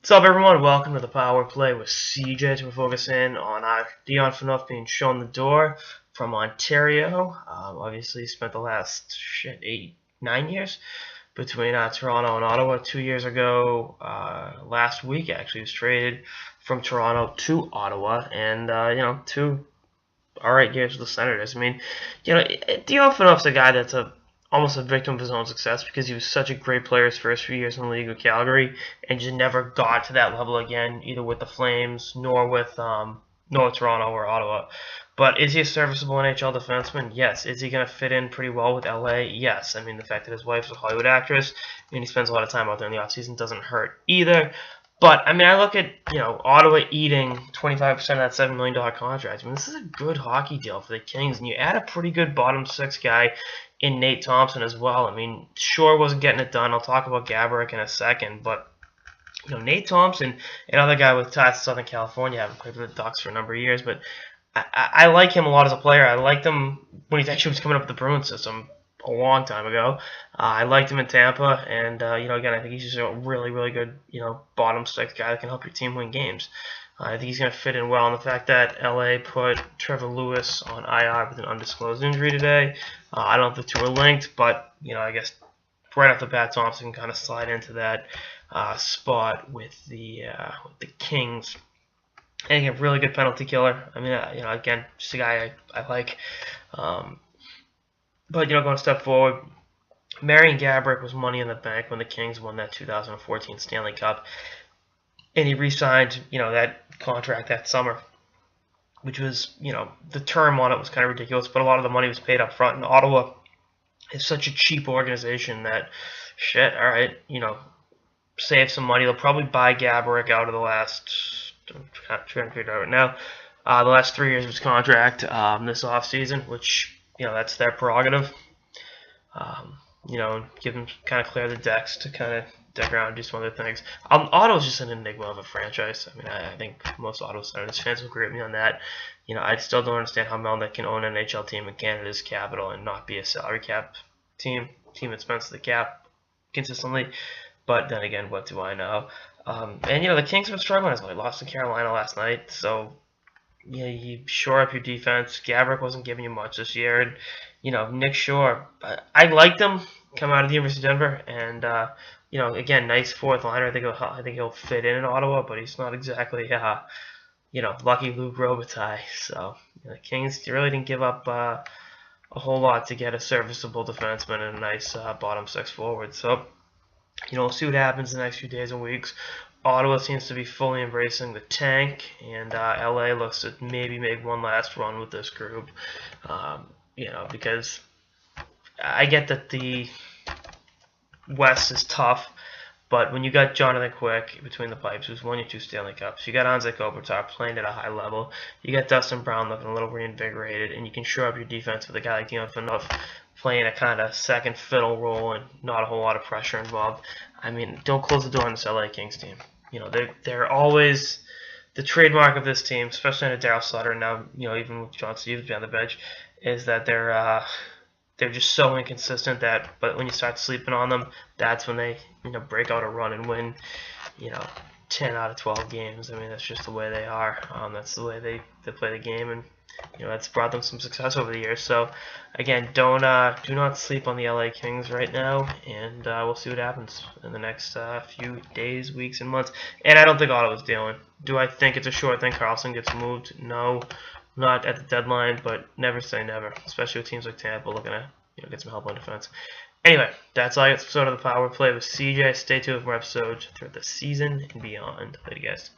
What's up, everyone? Welcome to the Power Play with CJ. We're focusing on Dion Phaneuf being shown the door from Ontario. Obviously, spent the last 8-9 years between Toronto and Ottawa. 2 years ago, last week actually, he was traded from Toronto to Ottawa, and two alright years with the Senators. I mean, Dion Phaneuf's a guy that's almost a victim of his own success because he was such a great player his first few years in the league with Calgary and just never got to that level again, either with the Flames nor with Toronto or Ottawa. But is he a serviceable NHL defenseman? Yes. Is he going to fit in pretty well with LA? Yes. I mean, the fact that his wife's a Hollywood actress and he spends a lot of time out there in the offseason doesn't hurt either. But, I mean, I look at, Ottawa eating 25% of that $7 million contract. I mean, this is a good hockey deal for the Kings, and you add a pretty good bottom six guy in Nate Thompson as well. I mean, Shore wasn't getting it done. I'll talk about Gaborik in a second, but, Nate Thompson, another guy with ties to Southern California, haven't played for the Ducks for a number of years, but I like him a lot as a player. I liked him when he actually was coming up with the Bruins system a long time ago. I liked him in Tampa, and again, I think he's just a really, really good, bottom six guy that can help your team win games. I think he's going to fit in well. And the fact that LA put Trevor Lewis on IR with an undisclosed injury today, I don't know if the two are linked, but I guess right off the bat, Thompson can kind of slide into that spot with the Kings. And again, really good penalty killer. I mean, again, just a guy I like. But, going a step forward, Marian Gaborik was money in the bank when the Kings won that 2014 Stanley Cup. And he re-signed, that contract that summer, which was, the term on it was kind of ridiculous, but a lot of the money was paid up front. And Ottawa is such a cheap organization that, all right, save some money. They'll probably buy Gaborik out of the last, I'm trying to figure it out right now, the last 3 years of his contract this offseason, which, that's their prerogative. Give them kind of clear the decks to kind of deck around and do some other things. Ottawa's just an enigma of a franchise. I mean, I think most Ottawa Senators fans will agree with me on that. I still don't understand how Melnick can own an NHL team in Canada's capital and not be a salary cap team that spends the cap consistently. But then again, what do I know? And the Kings have been struggling as well. They lost to Carolina last night, so you shore up your defense. Gaborik wasn't giving you much this year, and Nick Shore, I liked him come out of the University of Denver, and again, nice fourth liner. I think he'll fit in Ottawa, but he's not exactly lucky Luke Robitaille. So the Kings really didn't give up a whole lot to get a serviceable defenseman and a nice bottom six forward. So we'll see what happens in the next few days and weeks. Ottawa seems to be fully embracing the tank, and LA looks to maybe make one last run with this group. Because I get that the West is tough, but when you got Jonathan Quick between the pipes, who's won you 2 Stanley Cups, you got Anze Kopitar playing at a high level, you got Dustin Brown looking a little reinvigorated, and you can shore up your defense with a guy like Dion Phaneuf playing a kind of second fiddle role and not a whole lot of pressure involved. I mean, don't close the door on this LA Kings team. They're always the trademark of this team, especially under Daryl Sutter. Now, even with John Stevens behind the bench, is that they're just so inconsistent but when you start sleeping on them, that's when they break out a run and win 10 out of 12 games. I mean, that's just the way they are. That's the way they play the game, and that's brought them some success over the years. So again, do not sleep on the LA Kings right now, and we'll see what happens in the next few days, weeks, and months. And I don't think Ottawa's dealing. Do I think it's a sure thing Carlson gets moved? No. Not at the deadline, but never say never, especially with teams like Tampa looking to get some help on defense. Anyway, that's all I got to the Power Play with CJ. Stay tuned for more episodes throughout the season and beyond. Later, guys.